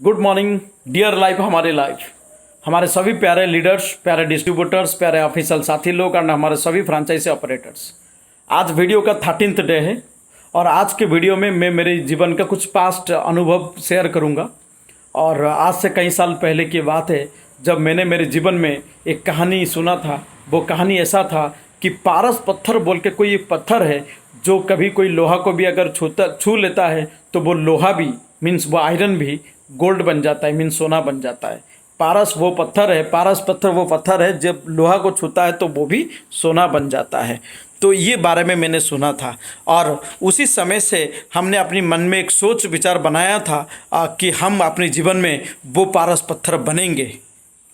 Good morning dear life हमारे life, हमारे सभी प्यारे लीडर्स, प्यारे डिस्ट्रीब्यूटर्स, प्यारे ऑफिशियल साथी लोग एंड हमारे सभी फ्रेंचाइजी ऑपरेटर्स। आज वीडियो का 13th डे है और आज के वीडियो में मैं मेरे जीवन का कुछ पास्ट अनुभव शेयर करूंगा। और आज से कई साल पहले की बात है जब मैंने मेरे जीवन में एक कहानी सुना था। वो कहानी ऐसा था कि पारस पत्थर बोल के कोई एक पत्थर है जो कभी कोई लोहा को भी अगर छू लेता है तो वो लोहा भी मीन्स वो आयरन भी गोल्ड बन जाता है, मीन्स सोना बन जाता है। पारस वो पत्थर है, पारस पत्थर वो पत्थर है जब लोहा को छूता है तो वो भी सोना बन जाता है। तो ये बारे में मैंने सुना था और उसी समय से हमने अपनी मन में एक सोच विचार बनाया था कि हम अपने जीवन में वो पारस पत्थर बनेंगे,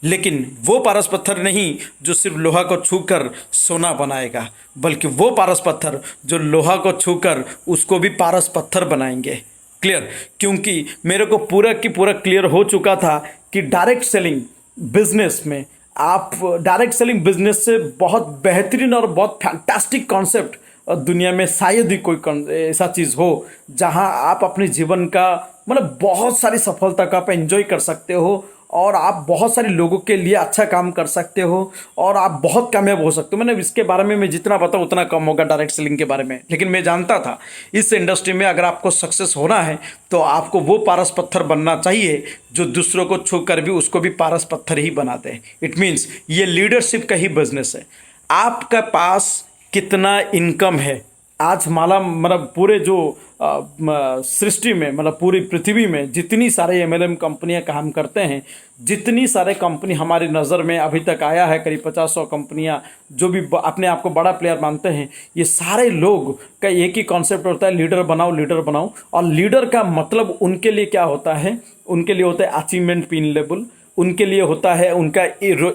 लेकिन वो पारस पत्थर नहीं जो सिर्फ लोहा को छूकर सोना बनाएगा, बल्कि वो पारस पत्थर जो लोहा को छूकर उसको भी पारस पत्थर बनाएंगे। क्लियर? क्योंकि मेरे को पूरा की पूरा क्लियर हो चुका था कि डायरेक्ट सेलिंग बिजनेस में आप डायरेक्ट सेलिंग बिजनेस से बहुत बेहतरीन और बहुत फैंटास्टिक कॉन्सेप्ट दुनिया में शायद ही कोई ऐसा चीज़ हो जहां आप अपने जीवन का मतलब बहुत सारी सफलता का आप एंजॉय कर सकते हो और आप बहुत सारे लोगों के लिए अच्छा काम कर सकते हो और आप बहुत कामयाब हो सकते हो। मैंने इसके बारे में मैं जितना बताऊँ उतना कम होगा डायरेक्ट सेलिंग के बारे में, लेकिन मैं जानता था इस इंडस्ट्री में अगर आपको सक्सेस होना है तो आपको वो पारस पत्थर बनना चाहिए जो दूसरों को छू कर भी उसको भी पारस पत्थर ही बना दे। इट मीन्स ये लीडरशिप का ही बिजनेस है। आपका पास कितना इनकम है आज माला मतलब पूरे जो सृष्टि में मतलब पूरी पृथ्वी में जितनी सारे एमएलएम कंपनियां काम करते हैं, जितनी सारे कंपनी हमारी नज़र में अभी तक आया है, करीब 50-100 कंपनियां जो भी अपने आप को बड़ा प्लेयर मानते हैं, ये सारे लोग का एक ही कॉन्सेप्ट होता है, लीडर बनाओ लीडर बनाओ। और लीडर का मतलब उनके लिए क्या होता है? उनके लिए होता है अचीवमेंट पिन लेवल, उनके लिए होता है उनका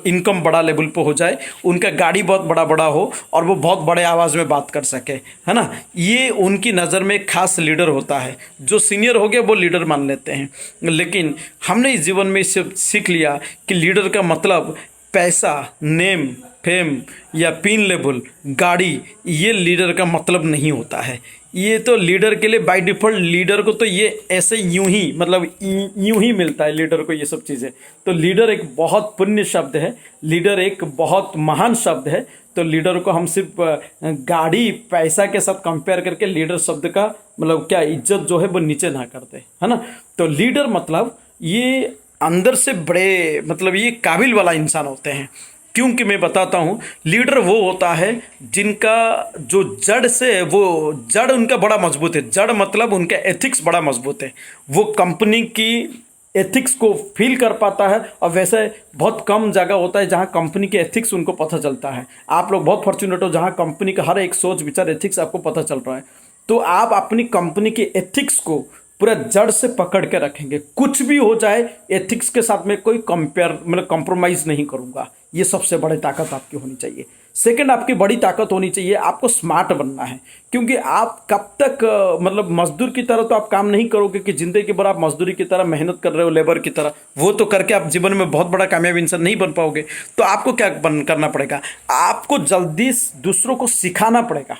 इनकम बड़ा लेवल पे हो जाए, उनका गाड़ी बहुत बड़ा बड़ा हो और वो बहुत बड़े आवाज़ में बात कर सके, है ना। ये उनकी नज़र में एक खास लीडर होता है। जो सीनियर हो गया वो लीडर मान लेते हैं, लेकिन हमने इस जीवन में इससे सीख लिया कि लीडर का मतलब पैसा, नेम, फेम या पिन लेवल, गाड़ी, ये लीडर का मतलब नहीं होता है। ये तो लीडर के लिए बाय डिफ़ॉल्ट लीडर को तो ये ऐसे यूं ही मतलब यूं ही मिलता है लीडर को ये सब चीज़ें। तो लीडर एक बहुत पुण्य शब्द है, लीडर एक बहुत महान शब्द है। तो लीडर को हम सिर्फ गाड़ी पैसा के साथ कंपेयर करके लीडर शब्द का मतलब क्या इज्जत जो है वो नीचे ना करते, है ना। तो लीडर मतलब ये अंदर से बड़े मतलब ये काबिल वाला इंसान होते हैं। क्योंकि मैं बताता हूँ, लीडर वो होता है जिनका जो जड़ से वो जड़ उनका बड़ा मजबूत है। जड़ मतलब उनका एथिक्स बड़ा मजबूत है। वो कंपनी की एथिक्स को फील कर पाता है और वैसे बहुत कम जगह होता है जहाँ कंपनी के एथिक्स उनको पता चलता है। आप लोग बहुत फॉर्चुनेट हो जहाँ कंपनी का हर एक सोच विचार एथिक्स आपको पता चल रहा है। तो आप अपनी कंपनी के एथिक्स को पूरा जड़ से पकड़ के रखेंगे। कुछ भी हो जाए एथिक्स के साथ में कोई कंपेयर मतलब कॉम्प्रोमाइज़ नहीं करूँगा। ये सबसे बड़ी ताकत आपकी होनी चाहिए। सेकंड, आपकी बड़ी ताकत होनी चाहिए, आपको स्मार्ट बनना है। क्योंकि आप कब तक मतलब मजदूर की तरह तो आप काम नहीं करोगे कि ज़िंदगी भर आप मजदूरी की तरह मेहनत कर रहे हो, लेबर की तरह। वो तो करके आप जीवन में बहुत बड़ा कामयाब इंसान नहीं बन पाओगे। तो आपको क्या करना पड़ेगा? आपको जल्दी दूसरों को सिखाना पड़ेगा।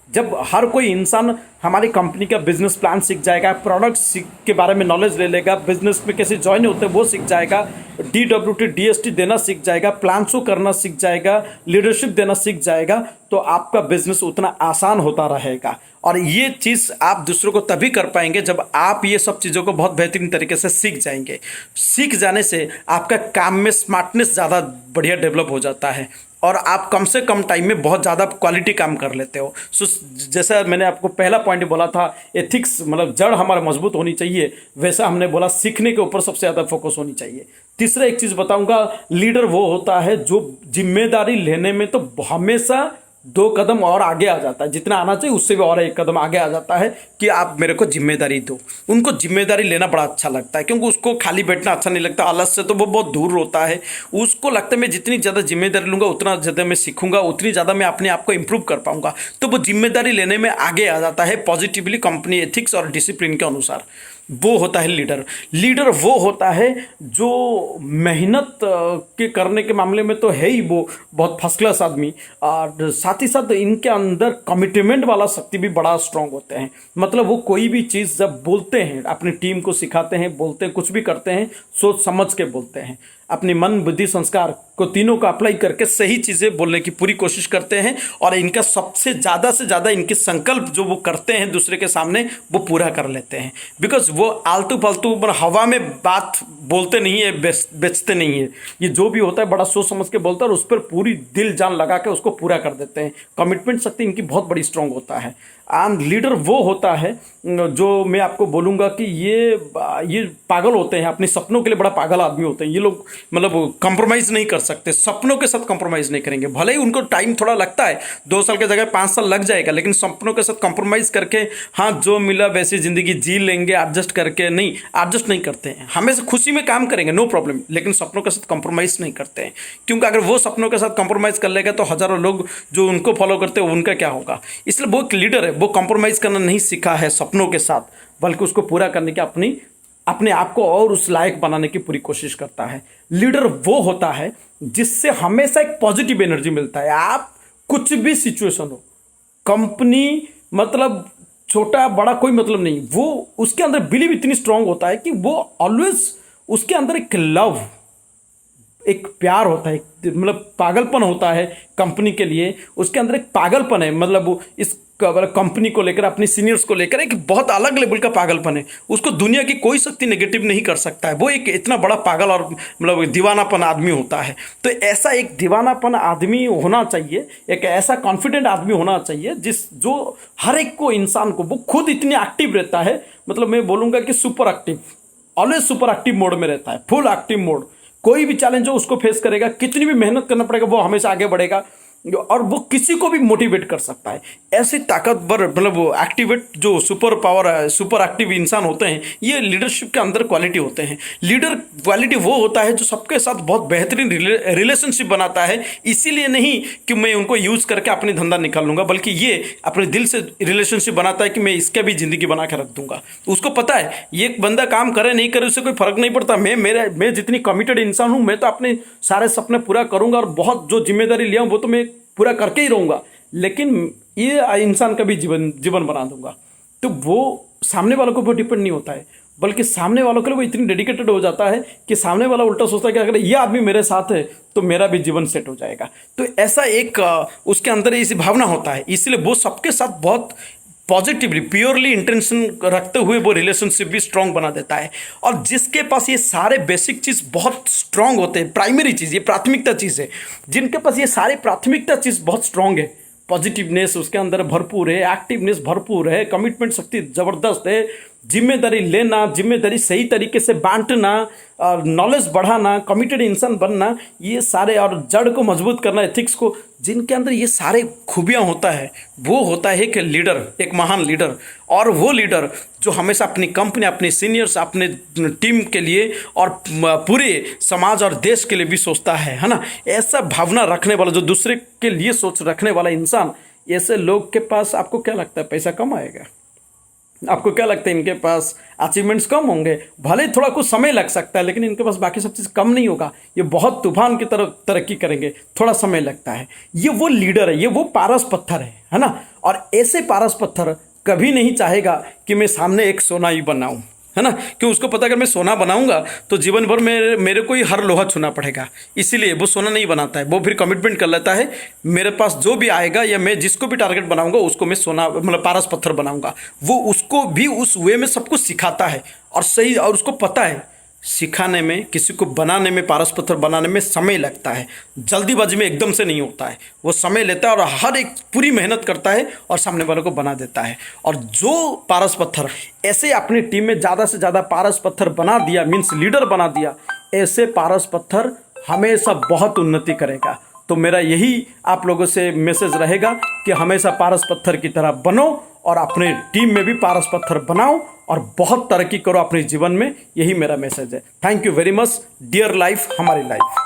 जब हर कोई इंसान हमारी कंपनी का बिजनेस प्लान सीख जाएगा, प्रोडक्ट के बारे में नॉलेज ले लेगा, बिजनेस में कैसे ज्वाइन होते हैं वो सीख जाएगा, DWT DST देना सीख जाएगा, प्लान शो करना सीख जाएगा, लीडरशिप देना सीख जाएगा, तो आपका बिजनेस उतना आसान होता रहेगा। और ये चीज़ आप दूसरों को तभी कर पाएंगे जब आप ये सब चीज़ों को बहुत बेहतरीन तरीके से सीख जाएंगे। सीख जाने से आपका काम में स्मार्टनेस ज़्यादा बढ़िया डेवलप हो जाता है और आप कम से कम टाइम में बहुत ज़्यादा क्वालिटी काम कर लेते हो। सो जैसा मैंने आपको पहला पॉइंट बोला था, एथिक्स मतलब जड़ हमारा मजबूत होनी चाहिए, वैसा हमने बोला सीखने के ऊपर सबसे ज़्यादा फोकस होनी चाहिए। तीसरा एक चीज़ बताऊंगा, लीडर वो होता है जो जिम्मेदारी लेने में तो हमेशा 2 कदम और आगे आ जाता है। जितना आना चाहिए उससे भी और 1 कदम आगे आ जाता है कि आप मेरे को जिम्मेदारी दो। उनको जिम्मेदारी लेना बड़ा अच्छा लगता है क्योंकि उसको खाली बैठना अच्छा नहीं लगता। आलस से तो वो बहुत दूर होता है। उसको लगता है मैं जितनी ज़्यादा जिम्मेदारी लूँगा उतना ज़्यादा मैं सीखूंगा, उतनी ज़्यादा मैं अपने आप को इम्प्रूव कर पाऊंगा। तो वो जिम्मेदारी लेने में आगे आ जाता है पॉजिटिवली कंपनी एथिक्स और डिसिप्लिन के अनुसार। वो होता है लीडर। लीडर वो होता है जो मेहनत के करने के मामले में तो है ही वो बहुत फर्स्ट क्लास आदमी, और साथ ही साथ इनके अंदर कमिटमेंट वाला शक्ति भी बड़ा स्ट्रांग होते हैं। मतलब वो कोई भी चीज़ जब बोलते हैं, अपनी टीम को सिखाते हैं, बोलते हैं, कुछ भी करते हैं, सोच समझ के बोलते हैं, अपनी मन बुद्धि संस्कार को तीनों को अप्लाई करके सही चीज़ें बोलने की पूरी कोशिश करते हैं। और इनका सबसे ज़्यादा से ज़्यादा इनके संकल्प जो वो करते हैं दूसरे के सामने वो पूरा कर लेते हैं। बिकॉज वो आलतू फालतू हवा में बात बोलते नहीं है, बेचते नहीं है। ये जो भी होता है बड़ा सोच समझ के बोलता है और उस पर पूरी दिल जान लगा के उसको पूरा कर देते हैं। कमिटमेंट शक्ति इनकी बहुत बड़ी स्ट्रांग होता है। एंड लीडर वो होता है जो मैं आपको बोलूँगा कि ये पागल होते हैं, अपने सपनों के लिए बड़ा पागल आदमी होते हैं ये लोग। मतलब कंप्रोमाइज़ नहीं कर सकते, सपनों के साथ कंप्रोमाइज़ नहीं करेंगे। भले ही उनको टाइम थोड़ा लगता है, 2 साल की जगह 5 साल लग जाएगा, लेकिन सपनों के साथ कंप्रोमाइज़ करके हाँ जो मिला वैसी ज़िंदगी जी लेंगे, एडजस्ट करके नहीं, एडजस्ट नहीं करते हैं। हमेशा खुशी में काम करेंगे, नो प्रॉब्लम, लेकिन सपनों के साथ कंप्रोमाइज़ नहीं करते हैं। क्योंकि अगर वो सपनों के साथ कंप्रोमाइज़ कर लेगा तो हज़ारों लोग जो उनको फॉलो करते हैं उनका क्या होगा। इसलिए वो एक लीडर है, वो कंप्रोमाइज़ करना नहीं सीखा है सपनों के साथ, बल्कि उसको पूरा करने की अपने आप को और उस लायक बनाने की पूरी कोशिश करता है। लीडर वो होता है जिससे हमेशा एक पॉजिटिव एनर्जी मिलता है। आप कुछ भी सिचुएशन हो, कंपनी मतलब छोटा बड़ा कोई मतलब नहीं, वो उसके अंदर बिलीव इतनी स्ट्रांग होता है कि वो ऑलवेज उसके अंदर एक लव, एक प्यार होता है, मतलब पागलपन होता है कंपनी के लिए। उसके अंदर एक पागलपन है, मतलब वो इस कंपनी को लेकर, अपनी सीनियर्स को लेकर एक बहुत अलग लेवल का पागलपन है। उसको दुनिया की कोई शक्ति नेगेटिव नहीं कर सकता है। वो एक इतना बड़ा पागल और मतलब दीवानापन आदमी होता है। तो ऐसा एक दीवानापन आदमी होना चाहिए, एक ऐसा कॉन्फिडेंट आदमी होना चाहिए जो हर एक को, इंसान को, वो खुद इतनी एक्टिव रहता है। मतलब मैं बोलूँगा कि super active, always super active mode में रहता है, फुल एक्टिव मोड। कोई भी चैलेंज हो उसको फेस करेगा, कितनी भी मेहनत करना पड़ेगा वो हमेशा आगे बढ़ेगा, और वो किसी को भी मोटिवेट कर सकता है। ऐसे ताकतवर मतलब वो एक्टिवेट जो सुपर पावर सुपर एक्टिव इंसान होते हैं, ये लीडरशिप के अंदर क्वालिटी होते हैं। लीडर क्वालिटी वो होता है जो सबके साथ बहुत बेहतरीन रिलेशनशिप बनाता है। इसीलिए नहीं कि मैं उनको यूज़ करके अपनी धंधा निकाल लूँगा, बल्कि ये अपने दिल से रिलेशनशिप बनाता है कि मैं इसका भी ज़िंदगी बना के रख दूंगा। उसको पता है ये बंदा काम करे नहीं करे उससे कोई फ़र्क नहीं पड़ता, मैं जितनी कमिटेड इंसान हूँ, मैं तो अपने सारे सपने पूरा करूँगा और बहुत जो जिम्मेदारी लिया हूँ वो तो मैं पूरा करके ही रहूँगा, लेकिन ये इंसान का भी जीवन बना दूंगा। तो वो सामने वालों के ऊपर डिपेंड नहीं होता है, बल्कि सामने वालों के लिए वो इतनी डेडिकेटेड हो जाता है कि सामने वाला उल्टा सोचता है कि अगर ये आदमी मेरे साथ है तो मेरा भी जीवन सेट हो जाएगा। तो ऐसा एक उसके अंदर ऐसी भावना होता है, इसलिए वो सबके साथ बहुत पॉजिटिवली प्योरली इंटेंशन रखते हुए वो रिलेशनशिप भी स्ट्रांग बना देता है। और जिसके पास ये सारे बेसिक चीज़ बहुत स्ट्रांग होते हैं, प्राइमरी चीज़, ये प्राथमिकता चीज़ है, जिनके पास ये सारे प्राथमिकता चीज़ बहुत स्ट्रांग है, पॉजिटिवनेस उसके अंदर भरपूर है, एक्टिवनेस भरपूर है, कमिटमेंट शक्ति ज़बरदस्त है, जिम्मेदारी लेना, जिम्मेदारी सही तरीके से बांटना, और नॉलेज बढ़ाना, कमिटेड इंसान बनना, ये सारे, और जड़ को मजबूत करना, एथिक्स को, जिनके अंदर ये सारे खूबियाँ होता है, वो होता है एक लीडर, एक महान लीडर। और वो लीडर जो हमेशा अपनी कंपनी, अपने सीनियर्स, अपने टीम के लिए और पूरे समाज और देश के लिए भी सोचता है ना। ऐसा भावना रखने वाला, जो दूसरे के लिए सोच रखने वाला इंसान, ऐसे लोग के पास आपको क्या लगता है पैसा कम आएगा? आपको क्या लगता है इनके पास अचीवमेंट्स कम होंगे? भले थोड़ा कुछ समय लग सकता है, लेकिन इनके पास बाकी सब चीज़ कम नहीं होगा। ये बहुत तूफान की तरफ तरक्की करेंगे, थोड़ा समय लगता है। ये वो लीडर है, ये वो पारस पत्थर है ना। और ऐसे पारस पत्थर कभी नहीं चाहेगा कि मैं सामने एक सोना ही बनाऊं, है ना, कि उसको पता अगर मैं सोना बनाऊंगा तो जीवन भर मेरे को ही हर लोहा छूना पड़ेगा। इसीलिए वो सोना नहीं बनाता है, वो फिर कमिटमेंट कर लेता है, मेरे पास जो भी आएगा या मैं जिसको भी टारगेट बनाऊंगा उसको मैं सोना मतलब पारस पत्थर बनाऊंगा। वो उसको भी उस वे में सब कुछ सिखाता है और सही, और उसको पता है सिखाने में, किसी को बनाने में, पारस पत्थर बनाने में समय लगता है, जल्दीबाजी में एकदम से नहीं होता है। वो समय लेता है और हर एक पूरी मेहनत करता है और सामने वालों को बना देता है। और जो पारस पत्थर ऐसे अपनी टीम में ज़्यादा से ज़्यादा पारस पत्थर बना दिया, मीन्स लीडर बना दिया, ऐसे पारस पत्थर हमेशा बहुत उन्नति करेगा। तो मेरा यही आप लोगों से मैसेज रहेगा कि हमेशा पारस पत्थर की तरह बनो और अपने टीम में भी पारस पत्थर बनाओ और बहुत तरक्की करो अपने जीवन में। यही मेरा मैसेज है। Thank you very much. Dear life, हमारी लाइफ।